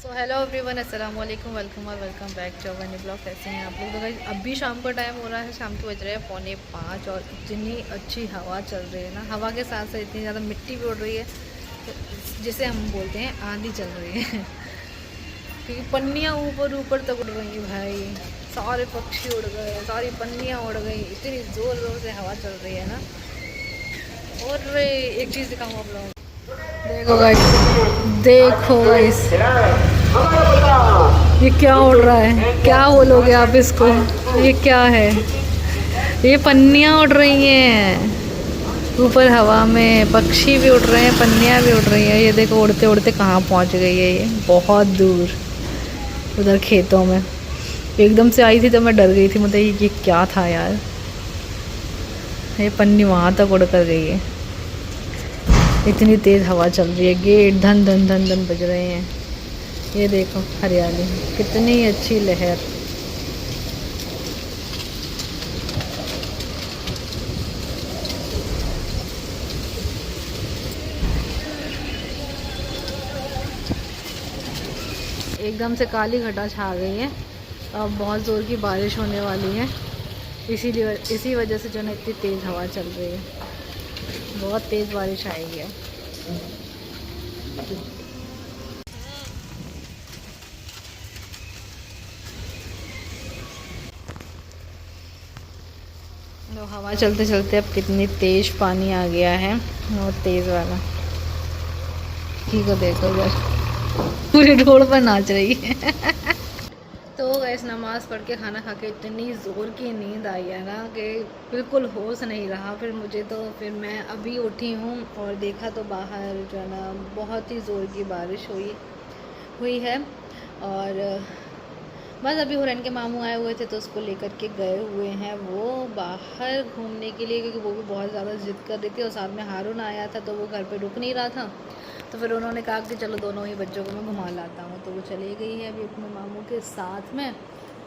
So hello everyone, अस्सलाम वालेकुम, welcome और welcome back to our new blog. कैसे हैं आप लोग? तो गाइस अभी शाम का टाइम हो रहा है, शाम के बज रहे हैं 4:45 और इतनी अच्छी हवा चल रही है ना। हवा के साथ साथ इतनी ज़्यादा मिट्टी भी उड़ रही है, तो जिसे हम बोलते हैं आंधी चल रही है क्योंकि पन्नियाँ ऊपर ऊपर तक उड़ रही हैं भाई। सारे पक्षी उड़ गए, सारी पन्नियाँ उड़ गई, इतनी ज़ोर ज़ोर से हवा चल रही है ना। और एक चीज़ दिखाऊँ आप लोगों को, देखो गाइस, देखो गाइस, ये क्या उड़ रहा है? क्या बोलोगे आप इसको? ये क्या है? ये पन्नियाँ उड़ रही हैं ऊपर हवा में, पक्षी भी उड़ रहे हैं, पन्नियाँ भी उड़ रही हैं। ये देखो उड़ते उड़ते कहाँ पहुँच गई है, ये बहुत दूर उधर खेतों में। एकदम से आई थी तो मैं डर गई थी, मतलब ये क्या था यार। ये पन्नी वहाँ तक उड़ कर गई है, इतनी तेज़ हवा चल रही है। गेट धन धन धन धन बज रहे हैं। ये देखो हरियाली, कितनी अच्छी लहर। एकदम से काली घटा छा गई है, अब बहुत ज़ोर की बारिश होने वाली है। इसीलिए इसी वजह से जो है इतनी तेज़ हवा चल रही है, बहुत तेज़ बारिश आएगी अब। तो हवा चलते चलते अब कितनी तेज़ पानी आ गया है, बहुत तेज़ वाला। की को देखो बस, पूरी रोड पर नाच रही है तो गैस नमाज़ पढ़ के खाना खा के इतनी ज़ोर की नींद आई है ना कि बिल्कुल होश नहीं रहा। फिर मैं अभी उठी हूँ और देखा तो बाहर जो है ना बहुत ही ज़ोर की बारिश हुई है। और बस अभी हुरैन के मामू आए हुए थे तो उसको लेकर के गए हुए हैं वो बाहर घूमने के लिए, क्योंकि वो भी बहुत ज़्यादा ज़िद कर रही थी और साथ में हारून आया था तो वो घर पे रुक नहीं रहा था। तो फिर उन्होंने कहा कि चलो दोनों ही बच्चों को मैं घुमा लाता हूँ, तो वो चली गई है अभी अपने मामू के साथ में।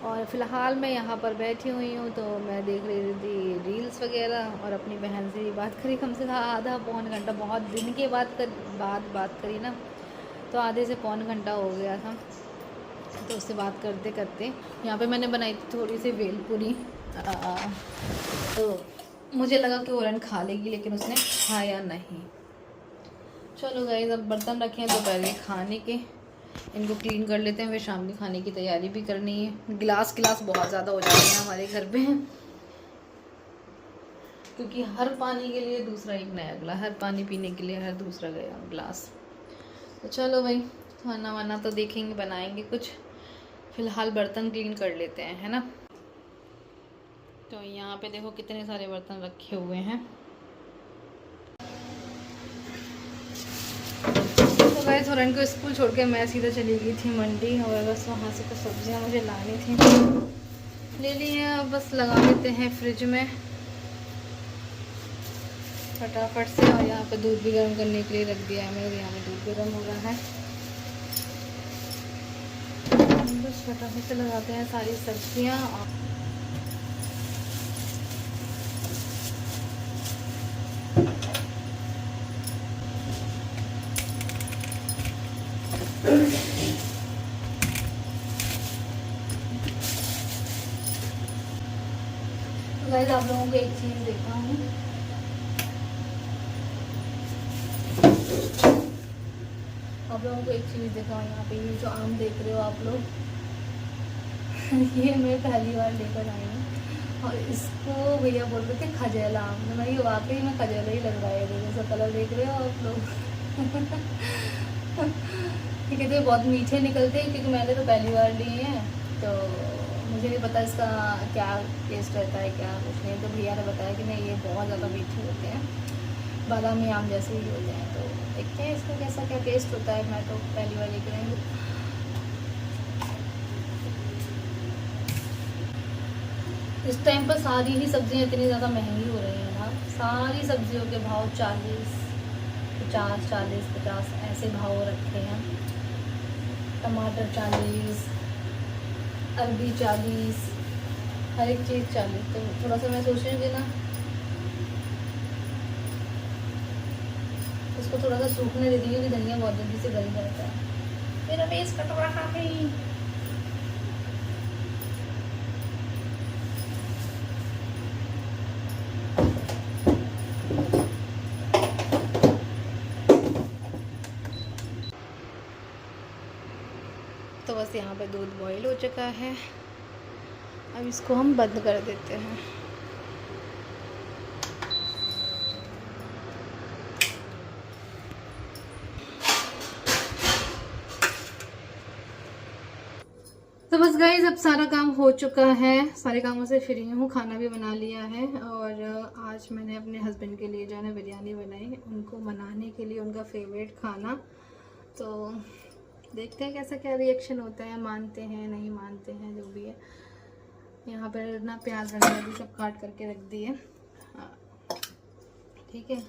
और फ़िलहाल मैं यहाँ पर बैठी हुई हूँ, तो मैं देख रही थी रील्स वगैरह और अपनी बहन से भी बात करी, कम से कम आधा पौन घंटा, बहुत दिन के बाद बात करी ना, तो आधे से पौन घंटा हो गया था। तो उससे बात करते करते यहाँ पे मैंने बनाई थी थोड़ी सी भेलपूरी, तो मुझे लगा कि हुरैन खा लेगी, लेकिन उसने खाया नहीं। चलो गाइस, अब बर्तन रखे हैं दोपहर के खाने के, इनको क्लीन कर लेते हैं, फिर शाम के खाने की तैयारी भी करनी है। गिलास बहुत ज़्यादा हो जाते हैं हमारे घर पे, क्योंकि हर पानी के लिए दूसरा एक नया गिलास, हर पानी पीने के लिए हर दूसरा गया गिलास। तो चलो भाई, खाना वाना तो देखेंगे, बनाएंगे कुछ, फ़िलहाल बर्तन क्लीन कर लेते हैं, है ना। तो यहाँ पे देखो कितने सारे बर्तन रखे हुए हैं। तो गाइस हुरैन को स्कूल छोड़ के मैं सीधा चली गई थी मंडी, और बस वहाँ से कुछ सब्जियाँ मुझे लानी थी, ले ली हैं। अब बस लगा लेते हैं फ्रिज में फटाफट से। और यहाँ पे दूध भी गर्म करने के लिए रख दिया है मैंने, यहाँ पे दूध गर्म हो रहा है। बस फटाफट से लगाते हैं सारी सब्जियाँ। तो गाइस आप लोगों को एक चीज़ देखा हूँ, आप लोगों को एक चीज़ देखा हूँ, यहाँ पे ये जो आम देख रहे हो आप लोग ये मैं पहली बार लेकर आई हूँ, और इसको भैया बोल रहे थे खजेला आम, तो मैं ये वाकई में खजेला ही लग रहा है। जैसा कलर देख रहे हो आप लोग ये कहते हैं बहुत मीठे निकलते हैं, क्योंकि मैंने तो पहली बार लिए हैं, तो मुझे नहीं पता इसका क्या टेस्ट रहता है, क्या कुछ नहीं। तो भैया ने बताया कि नहीं, ये बहुत ज़्यादा मीठे होते हैं, बादामी आम जैसे ही होते हैं। तो देखते हैं इसका कैसा क्या टेस्ट होता है, मैं तो पहली बार लेकर आई हूँ। इस टाइम पर सारी ही सब्जियां इतनी ज़्यादा महंगी हो रही हैं ना, सारी सब्जियों के भाव 40, 50 ऐसे भाव रखे हैं। टमाटर 40, अरबी 40, हर एक चीज़ 40। तो थोड़ा सा मैं सोच रही हूँ कि ना उसको थोड़ा सा सूखने दे दी, क्योंकि धनिया बहुत जल्दी से गल जाता है। मेरा बेस कट रहा है। तो बस यहाँ पे दूध बॉईल हो चुका है, अब इसको हम बंद कर देते हैं। तो बस गाइस अब सारा काम हो चुका है, सारे कामों से फ्री हूँ, खाना भी बना लिया है। और आज मैंने अपने हस्बैंड के लिए जो है ना बिरयानी बनाई, उनको मनाने के लिए, उनका फेवरेट खाना। तो देखते हैं कैसा क्या रिएक्शन होता है, मानते हैं नहीं मानते हैं, जो भी है। यहाँ पर ना प्याज वगैरह भी सब काट करके रख दिए। ठीक है,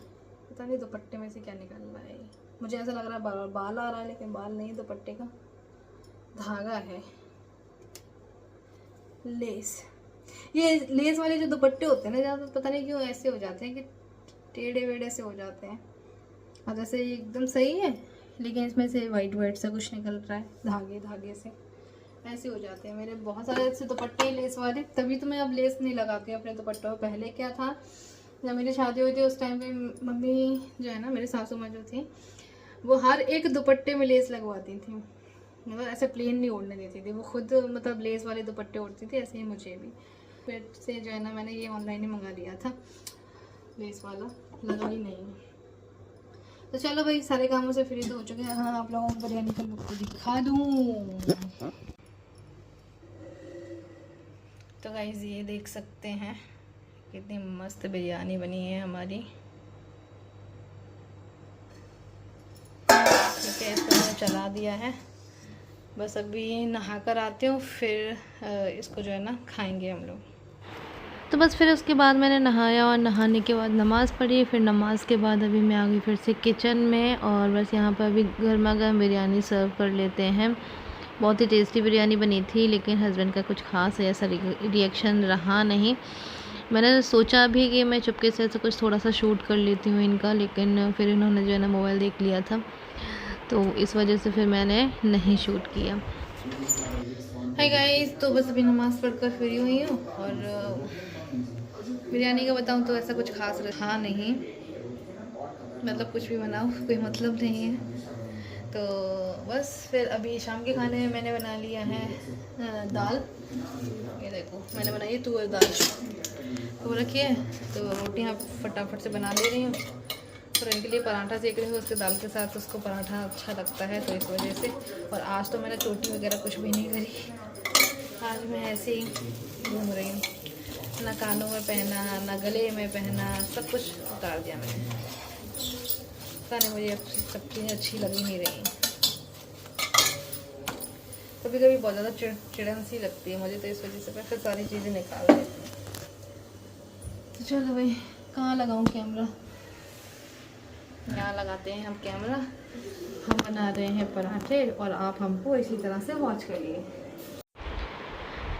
पता नहीं दुपट्टे में से क्या निकल रहा है। मुझे ऐसा लग रहा है बाल आ रहा है, लेकिन बाल नहीं, दुपट्टे का धागा है, लेस। ये लेस वाले जो दुपट्टे होते हैं ना, ज़्यादा पता नहीं क्यों ऐसे हो जाते हैं कि टेढ़े वेढ़े से हो जाते हैं। और जैसे ये एकदम सही है, लेकिन इसमें से वाइट वाइट सा कुछ निकल रहा है, धागे धागे से ऐसे हो जाते हैं। मेरे बहुत सारे ऐसे दुपट्टे लेस वाले, तभी तो मैं अब लेस नहीं लगाती हूँ अपने दुपट्टों में। पहले क्या था, जब मेरी शादी हुई थी उस टाइम पे मम्मी जो है ना, मेरी सासू माँ जो थी, वो हर एक दुपट्टे में लेस लगवाती थी। मतलब ऐसे प्लेन नहीं ओढ़ने देती थी वो, खुद मतलब लेस वाले दुपट्टे ओढ़ती थी। ऐसे ही मुझे भी फिर से जो है ना, मैंने ये ऑनलाइन ही मंगा लिया था, लेस वाला लगा ही नहीं। तो चलो भाई, सारे कामों से फ्री तो हो चुके हैं। हाँ, आप लोगों को बिरयानी का लुक दिखा दूँ। तो गाइस ये देख सकते हैं कितनी मस्त बिरयानी बनी है हमारी। ठीक है, इसको मैंने चला दिया है। बस अभी नहा कर आती हूँ, फिर इसको जो है ना खाएंगे हम लोग। तो बस फिर उसके बाद मैंने नहाया, और नहाने के बाद नमाज़ पढ़ी। फिर नमाज़ के बाद अभी मैं आ गई फिर से किचन में, और बस यहाँ पर अभी गर्मा गर्म बिरयानी सर्व कर लेते हैं। बहुत ही टेस्टी बिरयानी बनी थी, लेकिन हस्बैंड का कुछ ख़ास ऐसा रिएक्शन रहा नहीं। मैंने सोचा भी कि मैं चुपके से ऐसा कुछ थोड़ा सा शूट कर लेती हूँ इनका, लेकिन फिर इन्होंने जो है ना मोबाइल देख लिया था, तो इस वजह से फिर मैंने नहीं शूट किया। हाय गाइस, तो बस अभी नमाज़ पढ़कर फ्री हुई हूँ, और बिरयानी का बताऊँ तो ऐसा कुछ खास रहा नहीं। मतलब कुछ भी बनाओ, कोई मतलब नहीं है। तो बस फिर अभी शाम के खाने में मैंने बना लिया है दाल। ये देखो, मैंने बनाई है तुअर दाल, तो रखी है। तो रोटियाँ फटाफट से बना ले रही हूँ, और इनके लिए पराठा सेक रही हूँ उसके दाल के साथ। उसको पराठा अच्छा लगता है, तो इस वजह से। और आज तो मैंने चोटी वगैरह कुछ भी नहीं करी, आज मैं ऐसे ही घूम रही हूँ। ना कानों में पहना, ना गले में पहना, सब कुछ उतार दिया मैंने। पता नहीं, मुझे सब चीज़ें अच्छी लग ही नहीं रही। कभी कभी बहुत ज़्यादा चिड़न सी लगती है मुझे, तो इस वजह से मैं फिर सारी चीज़ें निकाल देती हूँ। तो चलो भाई, कहाँ लगाऊँ कैमरा? यहाँ लगाते हैं हम कैमरा। हम बना रहे हैं पराठे, और आप हमको इसी तरह से वॉच करिए।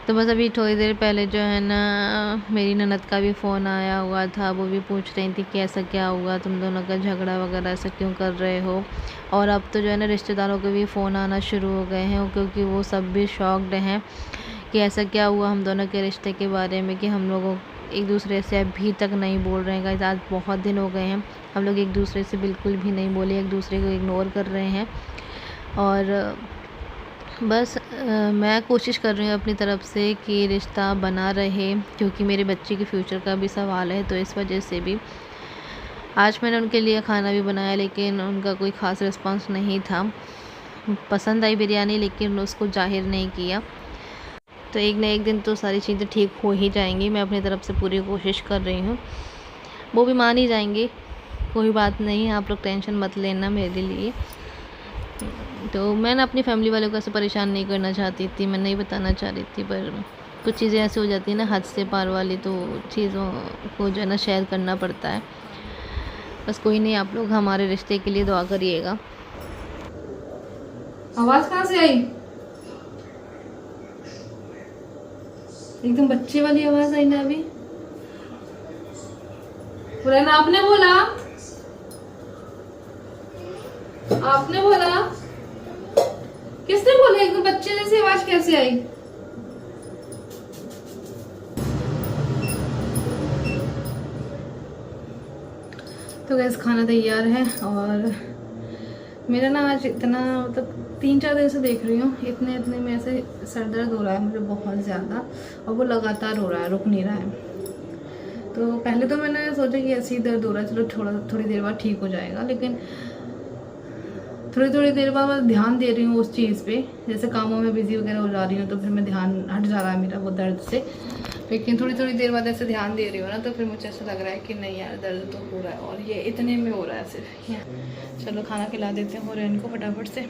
तो बस अभी थोड़ी देर पहले जो है ना, मेरी ननद का भी फ़ोन आया हुआ था। वो भी पूछ रही थी कि ऐसा क्या हुआ, तुम दोनों का झगड़ा वगैरह ऐसा क्यों कर रहे हो। और अब तो जो है ना, रिश्तेदारों के भी फ़ोन आना शुरू हो गए हैं, क्योंकि वो सब भी शॉक्ड हैं कि ऐसा क्या हुआ हम दोनों के रिश्ते के बारे में, कि हम लोगों एक दूसरे से अभी तक नहीं बोल रहे हैं। गाइस, आज बहुत दिन हो गए हैं, हम लोग एक दूसरे से बिल्कुल भी नहीं बोले, एक दूसरे को इग्नोर कर रहे हैं। और बस मैं कोशिश कर रही हूँ अपनी तरफ से कि रिश्ता बना रहे, क्योंकि मेरे बच्चे के फ्यूचर का भी सवाल है। तो इस वजह से भी आज मैंने उनके लिए खाना भी बनाया, लेकिन उनका कोई ख़ास रिस्पांस नहीं था। पसंद आई बिरयानी, लेकिन उसको जाहिर नहीं किया। तो एक न एक दिन तो सारी चीज़ें ठीक हो ही जाएंगी। मैं अपनी तरफ से पूरी कोशिश कर रही हूँ, वो भी मान ही जाएंगे। कोई बात नहीं, आप लोग टेंशन मत लेना मेरे लिए। तो मैंने अपनी फैमिली वालों को ऐसे परेशान नहीं करना चाहती थी, मैं नहीं बताना चाह रही थी, पर कुछ चीज़ें ऐसी हो जाती है ना, हद से पार वाली, तो चीज़ों को जो है ना शेयर करना पड़ता है। बस कोई नहीं, आप लोग हमारे रिश्ते के लिए दुआ करिएगा। आवाज़ कहाँ से आई? एकदम बच्चे वाली आवाज़ आई ना अभी। पुराना आपने बोला, आपने बोला बोल रहे हैं? बच्चे जैसी आवाज कैसे आई? तो गैस खाना तैयार है और मेरा ना आज इतना मतलब 3-4 दिन से देख रही हूँ इतने में ऐसे सर दर्द हो रहा है मुझे बहुत ज़्यादा, और वो लगातार हो रहा है, रुक नहीं रहा है। तो पहले तो मैंने सोचा कि ऐसे ही दर्द हो रहा है, चलो थोड़ी देर बाद ठीक हो जाएगा, लेकिन थोड़ी देर बाद मैं ध्यान दे रही हूँ उस चीज़ पे, जैसे कामों में बिजी वगैरह हो जा रही हूँ तो फिर मैं ध्यान हट जा रहा है मेरा वो दर्द से। लेकिन थोड़ी देर बाद ऐसे ध्यान दे रही हूँ ना तो फिर मुझे ऐसा लग रहा है कि नहीं यार दर्द तो हो रहा है, और ये इतने में हो रहा है सिर्फ। चलो खाना खिला देते हैं और इनको फटाफट से।